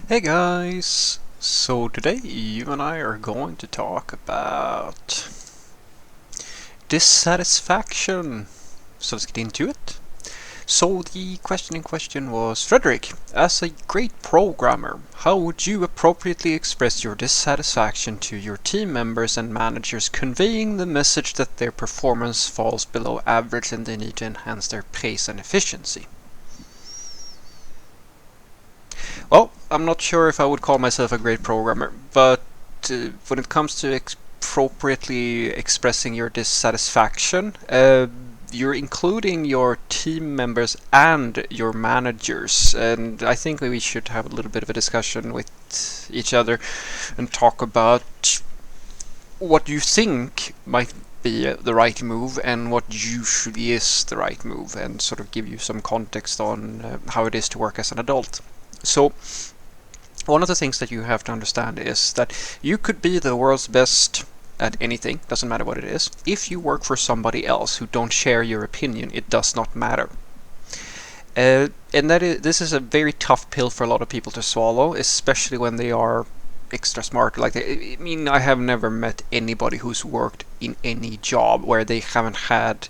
Hey guys! So today you and I are going to talk about dissatisfaction. So let's get into it. So the question in question was, Frederick, as a great programmer, how would you appropriately express your dissatisfaction to your team members and managers, conveying the message that their performance falls below average and they need to enhance their pace and efficiency? Well, I'm not sure if I would call myself a great programmer, but when it comes to appropriately expressing your dissatisfaction, you're including your team members and your managers, and I think we should have a little bit of a discussion with each other and talk about what you think might be the right move and what usually is the right move, and sort of give you some context on how it is to work as an adult. So, one of the things that you have to understand is that you could be the world's best at anything, doesn't matter what it is. If you work for somebody else who don't share your opinion, it does not matter. And this is a very tough pill for a lot of people to swallow, especially when they are extra smart. I have never met anybody who's worked in any job where they haven't had,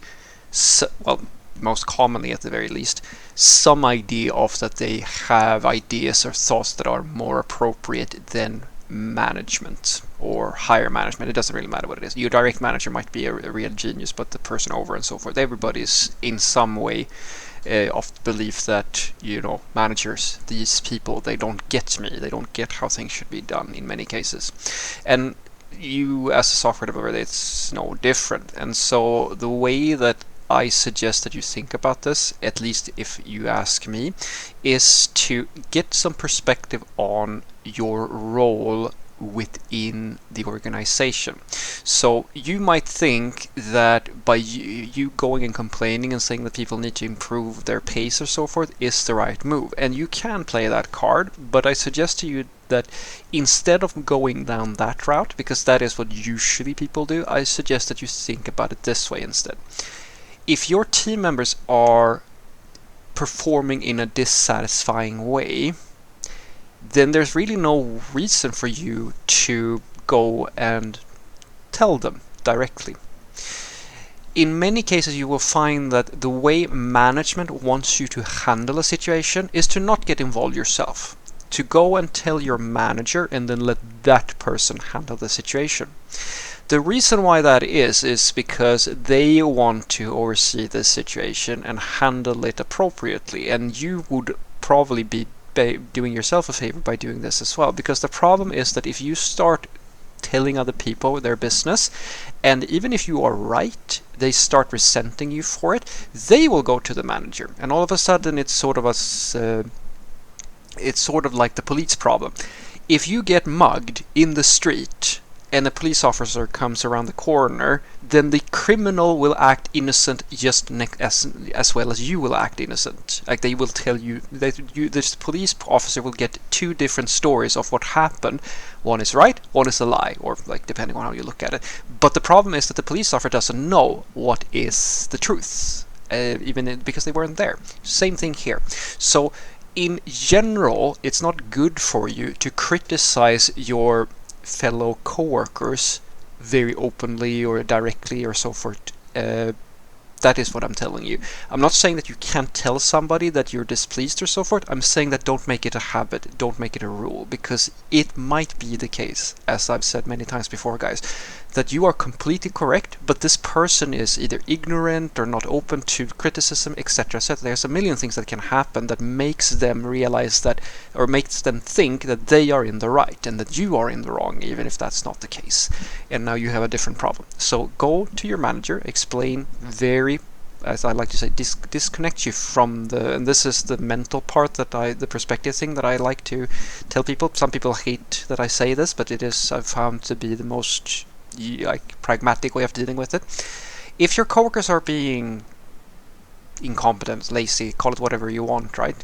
well, most commonly at the very least, some idea of that they have ideas or thoughts that are more appropriate than management or higher management. It doesn't really matter what it is. Your direct manager might be a real genius, but the person over and so forth, everybody's in some way of the belief that, managers, these people, they don't get me. They don't get how things should be done in many cases. And you, as a software developer, it's no different. And so the way that I suggest that you think about this, at least if you ask me, is to get some perspective on your role within the organization. So you might think that by you going and complaining and saying that people need to improve their pace or so forth is the right move. And you can play that card, but I suggest to you that instead of going down that route, because that is what usually people do, I suggest that you think about it this way instead. If your team members are performing in a dissatisfying way, then there's really no reason for you to go and tell them directly. In many cases, you will find that the way management wants you to handle a situation is to not get involved yourself, to go and tell your manager and then let that person handle the situation. The reason why that is because they want to oversee the situation and handle it appropriately, and you would probably be doing yourself a favor by doing this as well, because the problem is that if you start telling other people their business, and even if you are right, they start resenting you for it, they will go to the manager, and all of a sudden it's sort of like the police problem. If you get mugged in the street and a police officer comes around the corner, then the criminal will act innocent just as well as you will act innocent. Like, they will tell you that this police officer will get two different stories of what happened. One is right, one is a lie, or depending on how you look at it. But the problem is that the police officer doesn't know what is the truth, because they weren't there. Same thing here. So in general, it's not good for you to criticize your fellow coworkers very openly or directly or so forth. That is what I'm telling you. I'm not saying that you can't tell somebody that you're displeased or so forth. I'm saying that don't make it a habit, don't make it a rule, because it might be the case, as I've said many times before, guys, that you are completely correct, but this person is either ignorant or not open to criticism, etc., etc. There's a million things that can happen that makes them realize that, or makes them think that they are in the right and that you are in the wrong, even if that's not the case. And now you have a different problem. So go to your manager, explain very, as I like to say, disconnect you from and this is the mental part the perspective thing that I like to tell people. Some people hate that I say this, but it is, I've found to be the most pragmatic way of dealing with it. If your coworkers are being incompetent, lazy, call it whatever you want, right?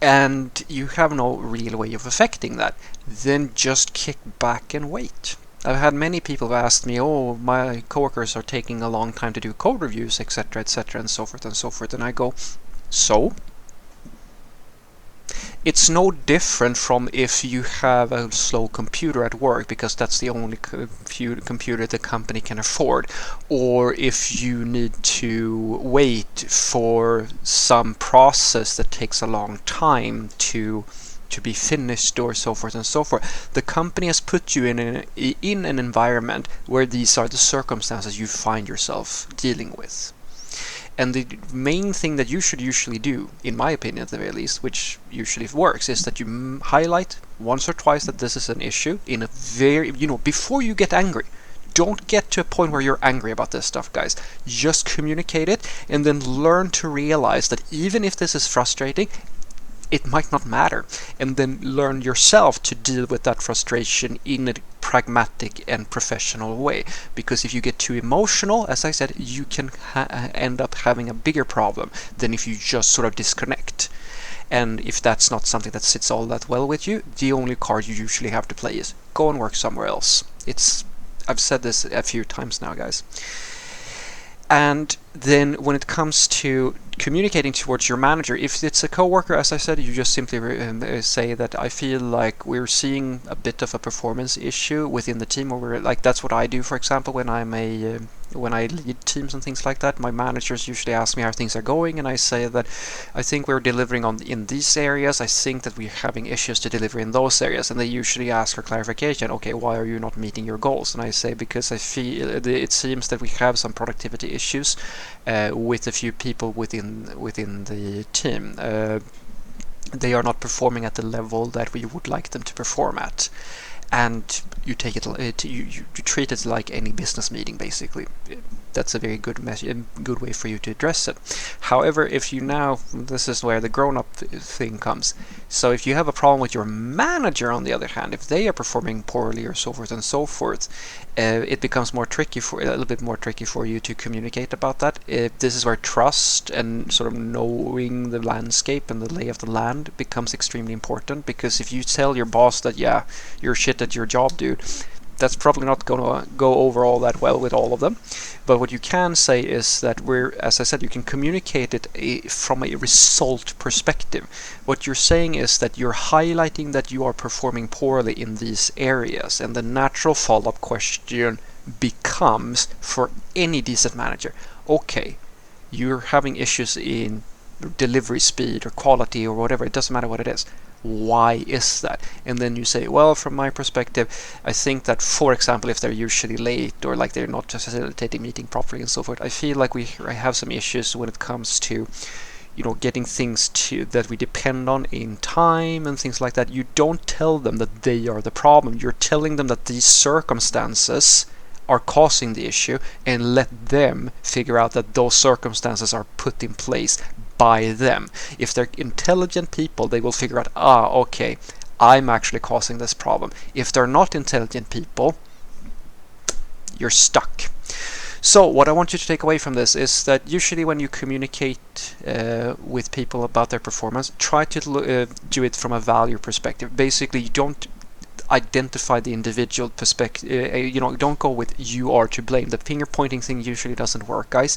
And you have no real way of affecting that, then just kick back and wait. I've had many people who asked me, oh, my coworkers are taking a long time to do code reviews, etc., etc., and so forth and so forth. And I go, so? It's no different from if you have a slow computer at work because that's the only computer the company can afford, or if you need to wait for some process that takes a long time to be finished, or so forth and so forth. The company has put you in an environment where these are the circumstances you find yourself dealing with. And the main thing that you should usually do, in my opinion at the very least, which usually works, is that you highlight once or twice that this is an issue in a very, before you get angry. Don't get to a point where you're angry about this stuff, guys. Just communicate it, and then learn to realize that even if this is frustrating, it might not matter, and then learn yourself to deal with that frustration in a pragmatic and professional way. Because if you get too emotional, as I said, you can end up having a bigger problem than if you just sort of disconnect. And if that's not something that sits all that well with you, the only card you usually have to play is go and work somewhere else. I've said this a few times now, guys. And then when it comes to communicating towards your manager, if it's a coworker, as I said, you just simply say that I feel like we're seeing a bit of a performance issue within the team, or that's what I do, for example, when when I lead teams and things like that. My managers usually ask me how things are going, and I say that I think we're delivering in these areas. I think that we're having issues to deliver in those areas, and they usually ask for clarification. Okay, why are you not meeting your goals? And I say, because I feel it seems that we have some productivity issues with a few people within the team. They are not performing at the level that we would like them to perform at. And you take it, you treat it like any business meeting, basically. That's a very good way for you to address it. However, if you this is where the grown-up thing comes. So if you have a problem with your manager, on the other hand, if they are performing poorly or so forth and so forth, it becomes a little bit more tricky for you to communicate about that. This is where trust and sort of knowing the landscape and the lay of the land becomes extremely important. Because if you tell your boss that, yeah, you're shit at your job, dude, that's probably not going to go over all that well with all of them. But what you can say is that as I said, you can communicate it from a result perspective. What you're saying is that you're highlighting that you are performing poorly in these areas, and the natural follow-up question becomes, for any decent manager, okay, you're having issues in delivery speed or quality or whatever, it doesn't matter what it is. Why is that? And then you say, well, from my perspective, I think that, for example, if they're usually late, or like they're not facilitating meeting properly and so forth, I feel like I have some issues when it comes to getting things that we depend on in time and things like that. You don't tell them that they are the problem. You're telling them that these circumstances are causing the issue, and let them figure out that those circumstances are put in place by them. If they're intelligent people, they will figure out, okay, I'm actually causing this problem. If they're not intelligent people, you're stuck. So what I want you to take away from this is that usually when you communicate with people about their performance, try to do it from a value perspective. Basically, you don't identify the individual perspective. Don't go with you are to blame. The finger pointing thing usually doesn't work, guys.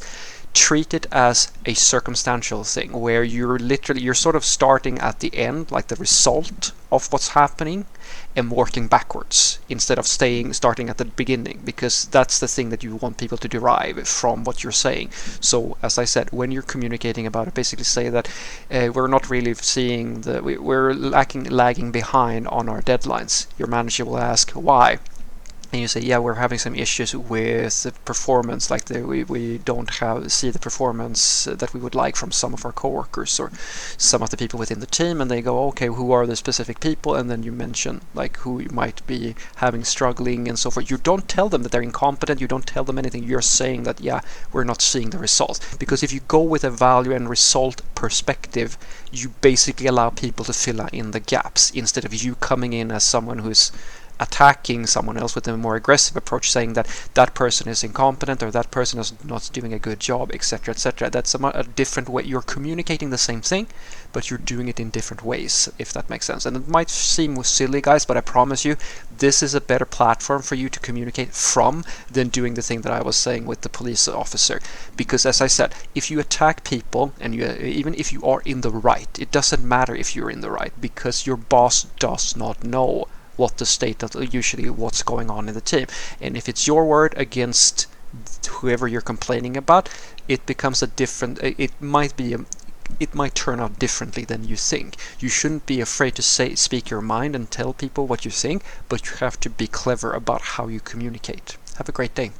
Treat it as a circumstantial thing, where you're sort of starting at the end, like the result of what's happening, and working backwards instead of starting at the beginning, because that's the thing that you want people to derive from what you're saying. So as I said, when you're communicating about it, basically say that we're not really seeing we're lagging behind on our deadlines. Your manager will ask why, and you say, yeah, we're having some issues with the performance, like we don't see the performance that we would like from some of our coworkers or some of the people within the team. And they go, okay, who are the specific people? And then you mention like who you might be having struggling and so forth. You don't tell them that they're incompetent. You don't tell them anything. You're saying that, yeah, we're not seeing the results. Because if you go with a value and result perspective, you basically allow people to fill in the gaps instead of you coming in as someone who's attacking someone else with a more aggressive approach, saying that that person is incompetent or that person is not doing a good job, etc., etc. That's a different way. You're communicating the same thing, but you're doing it in different ways, if that makes sense. And it might seem silly, guys, but I promise you, this is a better platform for you to communicate from than doing the thing that I was saying with the police officer. Because as I said, if you attack people, and even if you are in the right, it doesn't matter if you're in the right, because your boss does not know what the state of usually what's going on in the team. And if it's your word against whoever you're complaining about, it becomes a different, it might turn out differently than you think. You shouldn't be afraid to speak your mind and tell people what you think, but you have to be clever about how you communicate. Have a great day.